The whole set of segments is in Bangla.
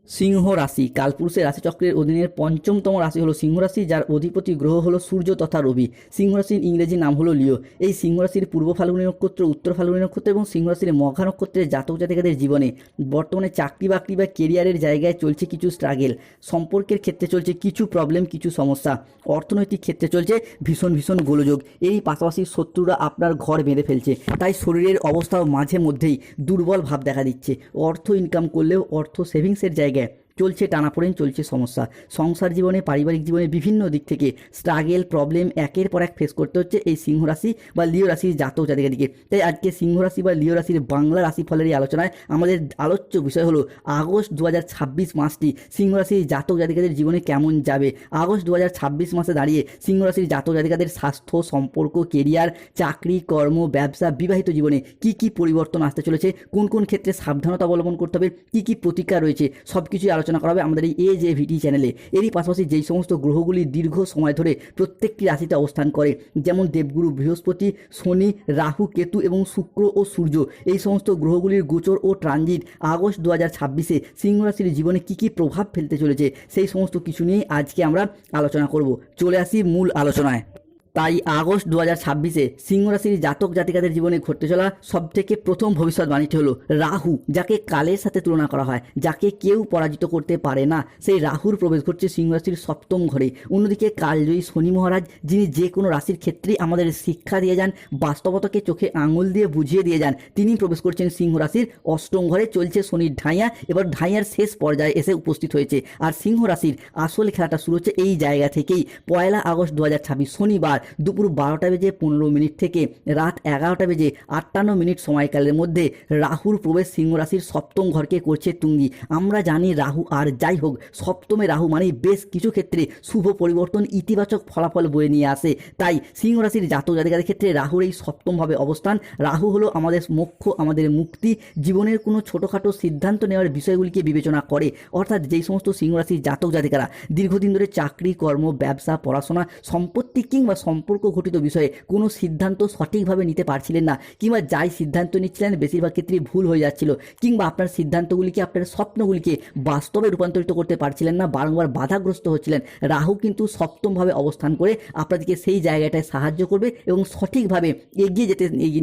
সিংহ রাশি কালপুরুষের রাশিচক্রের অধীনের পঞ্চমতম রাশি হলো সিংহ রাশি, যার অধিপতি গ্রহ হলো সূর্য তথা রবি। সিংহ রাশির ইংরেজি নাম হলো লিও। এই সিংহ রাশির পূর্ব ফাল্গুনী নক্ষত্র, উত্তর ফাল্গুনী নক্ষত্র এবং সিংহ রাশির মঘা নক্ষত্রের জাতক জাতিকাদের জীবনে বর্তমানে চাকরি বাকরি বা কেরিয়ারের জায়গায় চলছে কিছু স্ট্রাগেল, সম্পর্কের ক্ষেত্রে চলছে কিছু প্রবলেম, কিছু সমস্যা, অর্থনৈতিক ক্ষেত্রে চলছে ভীষণ ভীষণ গোলযোগ। এরই পাশাপাশি শত্রুরা আপনার ঘর বেঁধে ফেলছে, তাই শরীরের অবস্থাও মাঝে মধ্যেই দুর্বল ভাব দেখা দিচ্ছে। অর্থ ইনকাম করলেও অর্থ সেভিংসের জায়গায় চলছে টানাপোড়েন, চলছে সমস্যা। সংসার জীবনে, পারিবারিক জীবনে বিভিন্ন দিক থেকে স্ট্রাগেল, প্রবলেম একের পর এক ফেস করতে হচ্ছে এই সিংহ রাশি বা লিও রাশির জাতক জাতিকাদিকে। তাই আজকে সিংহ রাশি বা লিও রাশির বাংলা রাশিফলের এই আলোচনায় আমাদের আলোচ্য বিষয় হলো আগস্ট 2026 মাসটি সিংহ রাশির জাতক জাতিকাদের জীবনে কেমন যাবে। আগস্ট 2026 মাসে দাঁড়িয়ে সিংহ রাশির জাতক জাতিকাদের স্বাস্থ্য, সম্পর্ক, কেরিয়ার, চাকরি, কর্ম, ব্যবসা, বিবাহিত জীবনে কি কি পরিবর্তন আসতে চলেছে, কোন কোন ক্ষেত্রে সাবধানতা অবলম্বন করতে হবে, কি কি প্রতিকার রয়েছে, সব কিছুই আলোচনা করা হবে আমাদের এই AJVT চ্যানেলে। এরই পাশাপাশি যেই সমস্ত গ্রহগুলি দীর্ঘ সময় ধরে প্রত্যেকটি রাশিতে অবস্থান করে, যেমন দেবগুরু বৃহস্পতি, শনি, রাহু, কেতু এবং শুক্র ও সূর্য, এই সমস্ত গ্রহগুলির গোচর ও ট্রানজিট আগস্ট 2026-এ সিংহ রাশির জীবনে কি কি প্রভাব ফেলতে চলেছে, সেই সমস্ত কিছু নিয়েই আজকে আমরা আলোচনা করব। চলে আসি মূল আলোচনায়। তাই আগস্ট 2026-এ সিংহ রাশির জাতক জাতিকাদের জীবনে ঘটতে চলা সবথেকে প্রথম ভবিষ্যৎবাণীটি হলো রাহু, যাকে কালের সাথে তুলনা করা হয়, যাকে কেউ পরাজিত করতে পারে না, সেই রাহুর প্রবেশ ঘটছে সিংহ রাশির সপ্তম ঘরে। অন্যদিকে কালজয়ী শনি মহারাজ, যিনি যে কোনো রাশির ক্ষেত্রেই আমাদের শিক্ষা দিয়ে যান, বাস্তবতাকে চোখে আঙুল দিয়ে বুঝিয়ে দিয়ে যান, তিনি প্রবেশ করছেন সিংহ রাশির অষ্টম ঘরে। চলছে শনির ঢাইয়া, এবার ঢাইয়ার শেষ পর্যায়ে এসে উপস্থিত হয়েছে। আর সিংহ রাশির আসল খেলাটা শুরু হচ্ছে এই জায়গা থেকেই। 1 আগস্ট 2026 শনিবার দুপুর 12:15 থেকে রাত 11:58 সময়কালের মধ্যে রাহুর প্রবেশ সিংহ রাশির সপ্তম ঘরকে করছে তুঙ্গি। আমরা জানি রাহু, আর যাই হোক, সপ্তমে রাহু মানে বেশ কিছু ক্ষেত্রে শুভ পরিবর্তন, ইতিবাচক ফলাফল বয়ে নিয়ে আসে। তাই সিংহ রাশির জাতক জাতিকাদের ক্ষেত্রে রাহুর এই সপ্তমভাবে অবস্থান, রাহু হলো আমাদের মোক্ষ, আমাদের মুক্তি, জীবনের কোনো ছোটোখাটো সিদ্ধান্ত নেওয়ার বিষয়গুলিকে বিবেচনা করে। অর্থাৎ যেই সমস্ত সিংহ রাশির জাতক জাতিকারা দীর্ঘদিন ধরে চাকরি, কর্ম, ব্যবসা, পড়াশোনা, সম্পত্তি কিংবা সম্পর্ক ঘটিত বিষয়ে কোনো সিদ্ধান্ত সঠিকভাবে নিতে পারছিলেন না, কিংবা যাই সিদ্ধান্ত নিচ্ছিলেন বেশিরভাগ ক্ষেত্রেই ভুল হয়ে যাচ্ছিল, কিংবা আপনার সিদ্ধান্তগুলিকে, আপনার স্বপ্নগুলিকে বাস্তবে রূপান্তরিত করতে পারছিলেন না, বারংবার বাধাগ্রস্ত হচ্ছিলেন, রাহু কিন্তু সপ্তমভাবে অবস্থান করে আপনাদেরকে সেই জায়গাটায় সাহায্য করবে এবং সঠিকভাবে এগিয়ে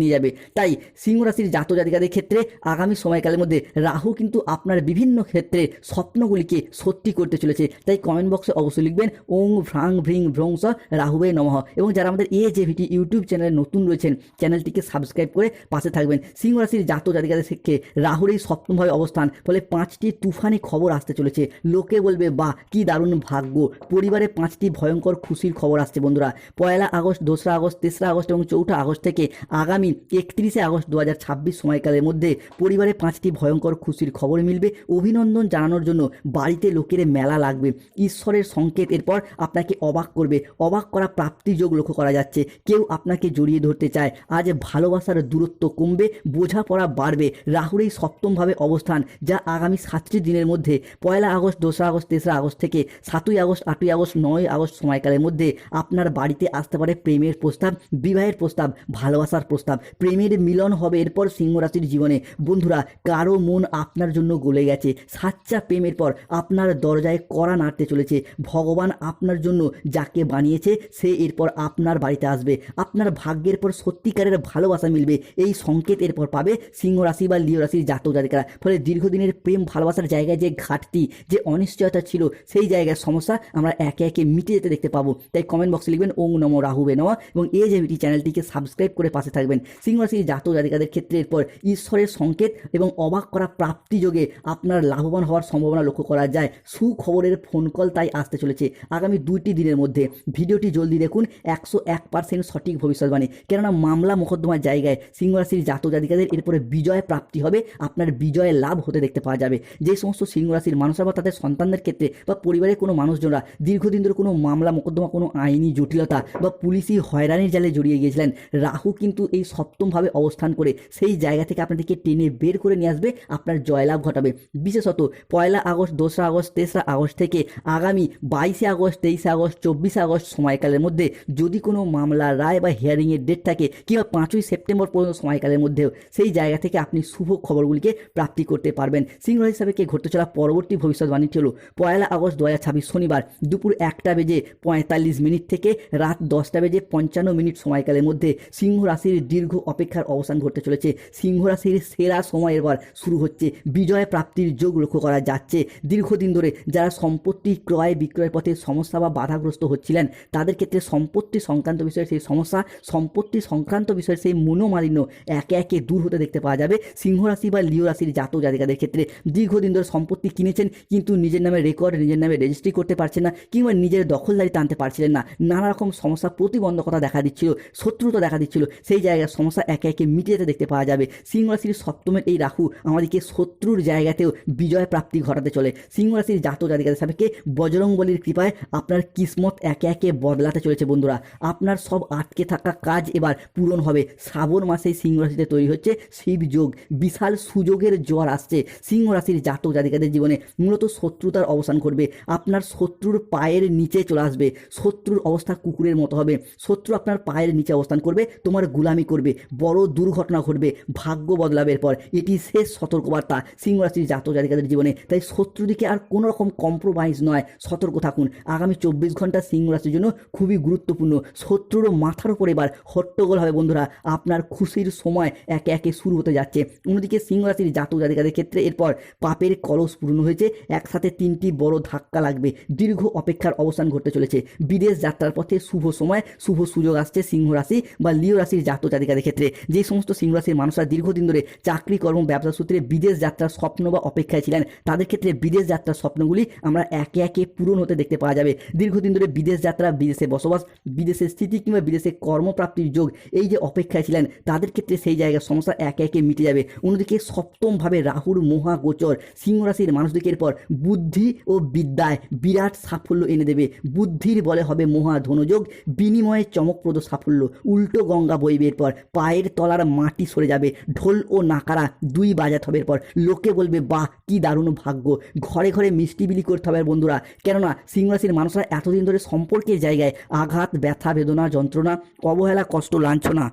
নিয়ে যাবে। তাই সিংহ রাশির জাতক জাতিকাদের ক্ষেত্রে আগামী সময়কালের মধ্যে রাহু কিন্তু আপনার বিভিন্ন ক্ষেত্রে স্বপ্নগুলিকে সত্যি করতে চলেছে। তাই কমেন্ট বক্সে অবশ্যই লিখবেন ওং ভ্রাং ভ্রিং ভ্রংস রাহুবে নমঃ। এবং যারা আমাদের AJVT ইউটিউব চ্যানেলে নতুন রয়েছেন, চ্যানেলটিকে সাবস্ক্রাইব করে পাশে থাকবেন। সিংহ রাশির জাতক জাতিকাদের থেকে রাহুর এই সপ্তমভাবে অবস্থান ফলে 5টি তুফানি খবর আসতে চলেছে। লোকে বলবে বাহ কি দারুণ ভাগ্য। পরিবারে 5টি ভয়ঙ্কর খুশির খবর আসছে বন্ধুরা। 1 আগস্ট, 2রা আগস্ট, 3রা আগস্ট এবং 4ঠা আগস্ট থেকে আগামী 31 আগস্ট 2026 সময়কালের মধ্যে পরিবারে 5টি ভয়ঙ্কর খুশির খবর মিলবে। অভিনন্দন জানানোর জন্য বাড়িতে লোকের মেলা লাগবে। ঈশ্বরের সংকেত এরপর আপনাকে অবাক করবে। অবাক করা প্রাপ্তি যোগ লক্ষ্য করা যাচ্ছে। কেউ আপনাকে জড়িয়ে ধরতে চায়। আজ ভালোবাসার দূরত্ব কমবে, বোঝাপড়া বাড়বে। রাহুর এই সপ্তমভাবে অবস্থান, যা আগামী 7টি দিনের মধ্যে 1 আগস্ট, 2রা আগস্ট, 3রা আগস্ট থেকে 7ই আগস্ট, 8ই আগস্ট, 9ই আগস্ট সময়কালের মধ্যে আপনার বাড়িতে আসতে পারে প্রেমের প্রস্তাব, বিবাহের প্রস্তাব, ভালোবাসার প্রস্তাব, প্রেমের মিলন হবে এরপর সিংহ রাশির জীবনে। বন্ধুরা, কারো মন আপনার জন্য গলে গেছে। সাচ্চা প্রেমের পর আপনার দরজায় কড়া নাড়তে চলেছে। ভগবান আপনার জন্য যাকে বানিয়েছে সে এরপর আপনার বাড়িতে আসবে। আপনার ভাগ্যের পর সত্যিকারের ভালোবাসা মিলবে, এই সংকেত এরপর পাবে সিংহ রাশি বা লিও রাশির জাতক জাতিকারা। ফলে দীর্ঘদিনের প্রেম ভালোবাসার জায়গায় যে ঘাটতি, যে অনিশ্চয়তা ছিল, সেই জায়গার সমস্যা আমরা একে একে মিটে যেতে দেখতে পাবো। তাই কমেন্ট বক্সে লিখবেন ওং নমো রাহুবে নমঃ এবং AJVT চ্যানেলটিকে সাবস্ক্রাইব করে পাশে থাকবেন। সিংহ রাশির জাতক জাতিকাদের ক্ষেত্রে এরপর ঈশ্বরের সংকেত এবং অবাক করা প্রাপ্তি যোগে আপনার লাভবান হওয়ার সম্ভাবনা লক্ষ্য করা যায়। সুখবরের ফোন কল তাই আসতে চলেছে আগামী 2টি দিনের মধ্যে। ভিডিওটি জলদি দেখুন, 101% সঠিক ভবিষ্যৎবাণী। কেননা মামলা মোকদ্দমার জায়গায় সিংহ রাশির জাতক জাতিকাদের এরপরে বিজয় প্রাপ্তি হবে, আপনার বিজয় লাভ হতে দেখতে পাওয়া যাবে। যে সমস্ত সিংহ রাশির মানুষরা বা তাদের সন্তানদের ক্ষেত্রে বা পরিবারের কোনো মানুষজনরা দীর্ঘদিন ধরে কোনো মামলা মোকদ্দমা, কোনো আইনি জটিলতা বা পুলিশি হয়রানির জালে জড়িয়ে গিয়েছিলেন, রাহু কিন্তু এই সপ্তমভাবে অবস্থান করে সেই জায়গা থেকে আপনাদেরকে টেনে বের করে নিয়ে আসবে, আপনার জয়লাভ ঘটাবে। বিশেষত 1 আগস্ট, 2রা আগস্ট, 3রা আগস্ট থেকে আগামী 22 আগস্ট, 23 আগস্ট, 24 আগস্ট সময়কালের মধ্যে যদি কোনো মামলা রায় বা হিয়ারিংয়ের ডেট থাকে কিংবা 5ই সেপ্টেম্বর পর্যন্ত সময়কালের মধ্যেও সেই জায়গা থেকে আপনি শুভ খবরগুলিকে প্রাপ্তি করতে পারবেন। সিংহ রাশি সাপেক্ষে ঘটতে চলা পরবর্তী ভবিষ্যৎবাণীটি হলো 1 আগস্ট 2026 শনিবার দুপুর 1:45 থেকে রাত 10:55 সময়কালের মধ্যে সিংহ রাশির দীর্ঘ অপেক্ষার অবসান ঘটতে চলেছে। সিংহ রাশির সেরা সময় এবার শুরু হচ্ছে। বিজয় প্রাপ্তির যোগ লক্ষ্য করা যাচ্ছে। দীর্ঘদিন ধরে যারা সম্পত্তি ক্রয় বিক্রয়ের পথে সমস্যা বা বাধাগ্রস্ত হচ্ছিলেন তাদের ক্ষেত্রে সম্পত্তি সংক্রান্ত বিষয়ের সেই সমস্যা, সম্পত্তি সংক্রান্ত বিষয়ের সেই মনোমালিন্য একে একে দূর হতে দেখতে পাওয়া যাবে সিংহ রাশি বা লিও রাশির জাতক জাতিকাদের ক্ষেত্রে। দীর্ঘদিন ধরে সম্পত্তি কিনেছেন কিন্তু নিজের নামে রেকর্ড, নিজের নামে রেজিস্ট্রি করতে পারছেন না কিংবা নিজের দখলদারিতে আনতে পারছিলেন না, নানা রকম সমস্যা, প্রতিবন্ধকতা দেখা দিচ্ছিল, শত্রুতা দেখা দিচ্ছিল, সেই জায়গার সমস্যা একে একে মিটে যেতে দেখতে পাওয়া যাবে। সিংহ রাশির সপ্তমের এই রাহু আমাদেরকে শত্রুর জায়গাতেও বিজয় প্রাপ্তি ঘটাতে চলে। সিংহ রাশির জাতক জাতিকাদের সাপেক্ষে বজরংবলীর কৃপায় আপনার কিসমত একে একে বদলাতে চলেছে বন্ধুরা। আপনার সব আটকে থাকা কাজ এবার পূরণ হবে। শ্রাবণ মাসে সিংহ রাশিতে তৈরি হচ্ছে শিব যোগ, বিশাল সুযোগের জোয়ার আসছে সিংহ রাশির জাতক জাতিকাদের জীবনে। মূলত শত্রুতার অবসান ঘটবে, আপনার শত্রুর পায়ের নিচে চলে আসবে, শত্রুর অবস্থা কুকুরের মতো হবে, শত্রু আপনার পায়ের নিচে অবস্থান করবে, তোমার গুলামি করবে, বড় দুর্ঘটনা ঘটবে, ভাগ্য বদলাবে এরপর। এটি শেষ সতর্কবার্তা সিংহ রাশির জাতক জাতিকাদের জীবনে। তাই শত্রু দিকে আর কোনো রকম কম্প্রোমাইজ নয়, সতর্ক থাকুন। আগামী 24 ঘন্টা সিংহ রাশির জন্য খুবই গুরুত্বপূর্ণ। শত্রুর মাথার উপর এবার হট্টগোল হবে বন্ধুরা। আপনার খুশির সময় একে একে শুরু হতে যাচ্ছে। অন্যদিকে সিংহ রাশির জাতক জাতিকাদের ক্ষেত্রে এরপর পাপের কলস পূর্ণ হয়েছে, একসাথে 3টি বড় ধাক্কা লাগবে। দীর্ঘ অপেক্ষার অবসান ঘটতে চলেছে। বিদেশ যাত্রার পথে শুভ সময়, শুভ সুযোগ আসছে সিংহ রাশি বা লিও রাশির জাতক জাতিকাদের ক্ষেত্রে। যে সমস্ত সিংহ রাশির মানুষরা দীর্ঘদিন ধরে চাকরি কর্ম ব্যবসা সূত্রে বিদেশ যাত্রার স্বপ্ন বা অপেক্ষায় ছিলেন তাদের ক্ষেত্রে বিদেশ যাত্রার স্বপ্নগুলি আমরা একে একে পূরণ হতে দেখতে পাওয়া যাবে। দীর্ঘদিন ধরে বিদেশ যাত্রা, বিদেশে বসবাস, বিদেশে স্থিতি কিংবা বিদেশে কর্মপ্রাপ্তির যোগ এই যে অপেক্ষায় ছিলেন তাদের ক্ষেত্রে সেই জায়গার সমস্যা একে একে মিটে যাবে। অন্যদিকে সপ্তমভাবে রাহুর মহাগোচর সিংহ রাশির মানুষদের পর বুদ্ধি ও বিদ্যায় বিরাট সাফল্য এনে দেবে। বুদ্ধির বলে হবে মহা ধনযোগ, বিনিময়ে চমকপ্রদ সাফল্য। উল্টো গঙ্গা বইবে এরপর, পায়ের তলার মাটি সরে যাবে, ঢোল ও নাকারা দুই বাজাতে হবে এরপর। লোকে বলবে বাহ কি দারুণ ভাগ্য। ঘরে ঘরে মিষ্টি বিলি করতে হবে বন্ধুরা। কেননা সিংহ রাশির মানুষরা এতদিন ধরে সম্পর্কের জায়গায় আঘাত, ব্যথা, বেদনা, যন্ত্রণা, অবহেলা, কষ্ট, লাঞ্ছনা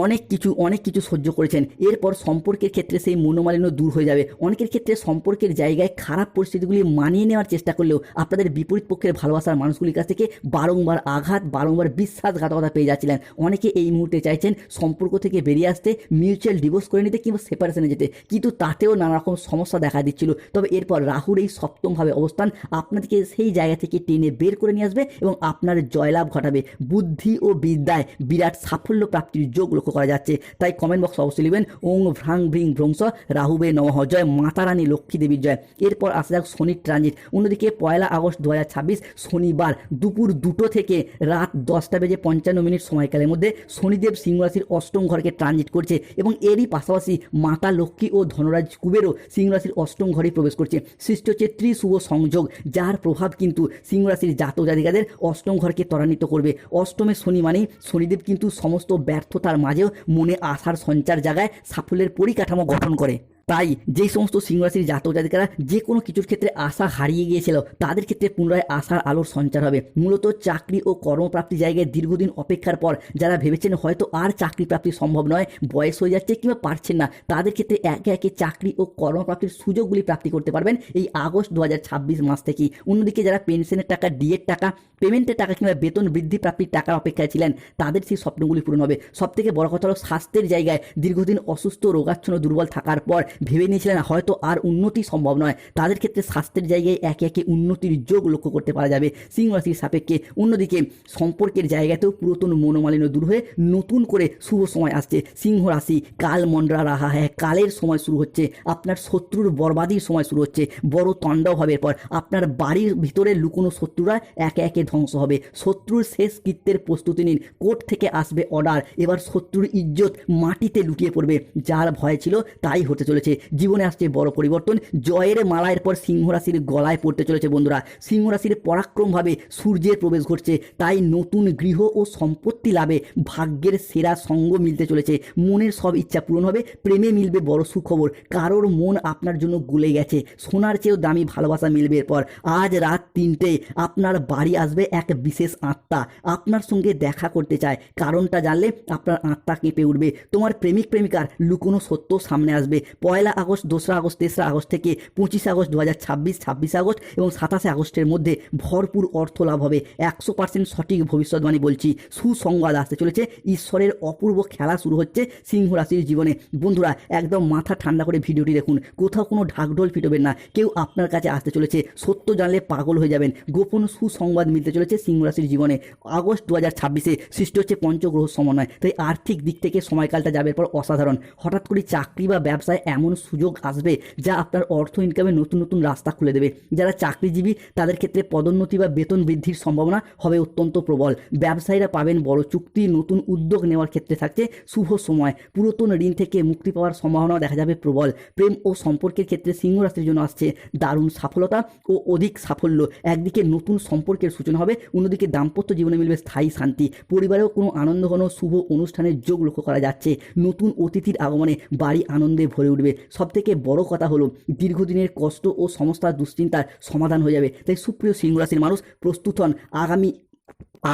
অনেক কিছু সহ্য করেছেন। এরপর সম্পর্কের ক্ষেত্রে সেই মনোমালিন্য দূর হয়ে যাবে। অনেকের ক্ষেত্রে সম্পর্কের জায়গায় খারাপ পরিস্থিতিগুলি মানিয়ে নেওয়ার চেষ্টা করলেও আপনাদের বিপরীত পক্ষের ভালোবাসার মানুষগুলির কাছ থেকে বারংবার আঘাত, বারংবার বিশ্বাসঘাতকতা পেয়ে যাচ্ছিলেন। অনেকে এই মুহূর্তে চাইছেন সম্পর্ক থেকে বেরিয়ে আসতে, মিউচুয়াল ডিভোর্স করে নিতে কিংবা সেপারেশনে যেতে, কিন্তু তাতেও নানা রকম সমস্যা দেখা দিচ্ছিল। তবে এরপর রাহুর এই সপ্তমভাবে অবস্থান আপনাদেরকে সেই জায়গা থেকে টেনে বের করে নিয়ে আসবে এবং আপনার জয়লাভ ঘটাবে। বুদ্ধি ও বিদ্যায় বিরাট সাফল্য প্রাপ্তির যোগ করা যাচ্ছে। তাই কমেন্ট বক্স অবশ্যই লিখবেন ওং ভ্রাং ভ্রিং ভ্রংস রাহুবে নমঃ, জয় মাতা রানী লক্ষ্মী দেবীর জয়। এরপর আসা যাক শনির ট্রানজিট। অন্যদিকে 1 আগস্ট 2026 শনিবার দুপুর 2টো থেকে রাত 10:55 সময়কালের মধ্যে শনিদেব সিংহ রাশির অষ্টম ঘরকে ট্রানজিট করছে এবং এরই পাশাপাশি মাতা লক্ষ্মী ও ধনরাজ কুবেরও সিংহ রাশির অষ্টম ঘরে প্রবেশ করছে। সৃষ্টি হচ্ছে ত্রিশুভ সংযোগ, যার প্রভাব কিন্তু সিংহ রাশির জাতক জাতিকাদের অষ্টম ঘরকে ত্বরান্বিত করবে। অষ্টমে শনি মানেই শনিদেব কিন্তু সমস্ত ব্যর্থতার মাঝেও মনে আশার সঞ্চার জায়গায় সাফল্যের পরিকাঠামো গঠন করে। তাই যেই সমস্ত সিংহ রাশির জাতক জাতিকারা যে কোনো কিছুর ক্ষেত্রে আশা হারিয়ে গিয়েছিল তাদের ক্ষেত্রে পুনরায় আশার আলোর সঞ্চার হবে। মূলত চাকরি ও কর্মপ্রাপ্তি জায়গায় দীর্ঘদিন অপেক্ষার পর যারা ভেবেছেন হয়তো আর চাকরি প্রাপ্তি সম্ভব নয়, বয়স হয়ে যাচ্ছে কিংবা পারছেন না, তাদের ক্ষেত্রে একে একে চাকরি ও কর্মপ্রাপ্তির সুযোগগুলি প্রাপ্তি করতে পারবেন এই আগস্ট 2026 মাস থেকেই। অন্যদিকে যারা পেনশনের টাকা, ডিএর টাকা, পেমেন্টের টাকা কিংবা বেতন বৃদ্ধি প্রাপ্তির টাকার অপেক্ষায় ছিলেন তাদের সেই স্বপ্নগুলি পূরণ হবে। সবথেকে বড় কথা হলো স্বাস্থ্যের জায়গায় দীর্ঘদিন অসুস্থ, রোগাচ্ছন্ন, দুর্বল থাকার পর ভেবে নিয়েছিলেন হয়তো আর উন্নতি সম্ভব নয়, তাদের ক্ষেত্রে স্বাস্থ্যের জায়গায় একে একে উন্নতির যোগ লক্ষ্য করতে পারা যাবে সিংহ রাশির সাপেক্ষে। অন্যদিকে সম্পর্কের জায়গাতেও পুরাতন মনোমালিন্য দূর হয়ে নতুন করে শুভ সময় আসছে। সিংহ রাশি কাল মন্ডরা রাহা হ্যাঁ, কালের সময় শুরু হচ্ছে। আপনার শত্রুর বরবাদির সময় শুরু হচ্ছে। বড় তাণ্ডব হবে এরপর। আপনার বাড়ির ভিতরে লুকোনো শত্রুরা একে একে ধ্বংস হবে। শত্রুর শেষ কৃত্যের প্রস্তুতি নিন। কোর্ট থেকে আসবে অর্ডার। এবার শত্রুর ইজ্জত মাটিতে লুটিয়ে পড়বে। যার ভয় ছিল তাই হতে চলেছে। চলেছে, জীবনে আসছে বড় পরিবর্তন। জয়ের মালা এরপর সিংহ রাশির গলায় পড়তে চলেছে বন্ধুরা। সিংহ রাশির পরাক্রমভাবে সূর্যের প্রবেশ ঘটছে, তাই নতুন গৃহ ও সম্পত্তি লাভে ভাগ্যের সেরা সঙ্গ মিলতে চলেছে। মনের সব ইচ্ছা পূরণ হবে, প্রেমে মিলবে বড় সুখবর। কারোর মন আপনার জন্য গলে গেছে, সোনার চেয়েও দামি ভালোবাসা মিলবে। এরপর আজ রাত 3টে আপনার বাড়ি আসবে এক বিশেষ আত্মা, আপনার সঙ্গে দেখা করতে চায়। কারণটা জানলে আপনার আত্মা কেঁপে উঠবে। তোমার প্রেমিক প্রেমিকার লুকোনো সত্য সামনে আসবে। 1 আগস্ট, 2 আগস্ট, 3 আগস্ট থেকে 25 আগস্ট 2026, 26 আগস্ট এবং 27 আগস্টের মধ্যে ভরপুর অর্থ লাভ হবে। 100% সঠিক ভবিষ্যৎবাণী বলছি। সুসংবাদ আসতে চলেছে, ঈশ্বরের অপূর্ব খেলা শুরু হচ্ছে সিংহ রাশির জীবনে। বন্ধুরা একদম মাথা ঠান্ডা করে ভিডিওটি দেখুন, কোথাও কোনো ঢাকঢোল পিটবেন না। কেউ আপনার কাছে আসতে চলেছে, সত্য জানলে পাগল হয়ে যাবেন। গোপন সুসংবাদ মিলতে চলেছে সিংহ রাশির জীবনে। আগস্ট 2026-এ সৃষ্টি হচ্ছে পঞ্চগ্রহ সমন্বয়, তাই আর্থিক দিক থেকে সময়কালটা যাবে পর অসাধারণ। হঠাৎ করে চাকরি বা ব্যবসায় এমন সুযোগ আসবে যা আপনার অর্থ ইনকামে নতুন নতুন রাস্তা খুলে দেবে। যারা চাকরিজীবী তাদের ক্ষেত্রে পদোন্নতি বা বেতন বৃদ্ধির সম্ভাবনা হবে অত্যন্ত প্রবল। ব্যবসায়ীরা পাবেন বড় চুক্তি, নতুন উদ্যোগ নেওয়ার ক্ষেত্রে থাকছে শুভ সময়। পুরাতন ঋণ থেকে মুক্তি পাওয়ার সম্ভাবনাও দেখা যাবে প্রবল। প্রেম ও সম্পর্কের ক্ষেত্রে সিংহ রাশির জন্য আসছে দারুণ সফলতা ও অধিক সাফল্য। একদিকে নতুন সম্পর্কের সূচনা হবে, অন্যদিকে দাম্পত্য জীবনে মিলবে স্থায়ী শান্তি। পরিবারেও কোনো আনন্দঘন শুভ অনুষ্ঠানের যোগ লক্ষ্য করা যাচ্ছে। নতুন অতিথির আগমনে বাড়ি আনন্দে ভরে উঠবে। সবথেকে বড় কথা হলো দীর্ঘদিনের কষ্ট ও সমস্যার দুশ্চিন্তার সমাধান হয়ে যাবে। তাই সুপ্রিয় সিংহ রাশির মানুষ প্রস্তুত হন, আগামী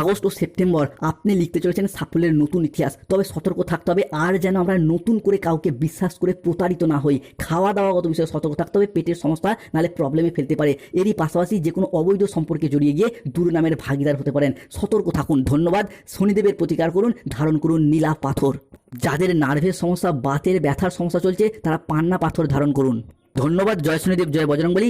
আগস্ট ও সেপ্টেম্বর আপনি লিখতে চলেছেন সাফল্যের নতুন ইতিহাস। তবে সতর্ক থাকতে হবে, আর যেন আমরা নতুন করে কাউকে বিশ্বাস করে প্রতারিত না হই। খাওয়া দাওয়াগত বিষয়ে সতর্ক থাকতে হবে, পেটের সমস্যা নাহলে প্রবলেমে ফেলতে পারে। এরই পাশাপাশি যে কোনো অবৈধ সম্পর্কে জড়িয়ে গিয়ে দুর্নামের ভাগিদার হতে পারেন। সতর্ক থাকুন। ধন্যবাদ। শনিদেবের প্রতিকার করুন, ধারণ করুন নীলা পাথর। যাদের নার্ভের সমস্যা, বাতের ব্যথার সমস্যা চলছে তারা পান্না পাথর ধারণ করুন। ধন্যবাদ। জয় শনিদেব, জয় বজরংবলী।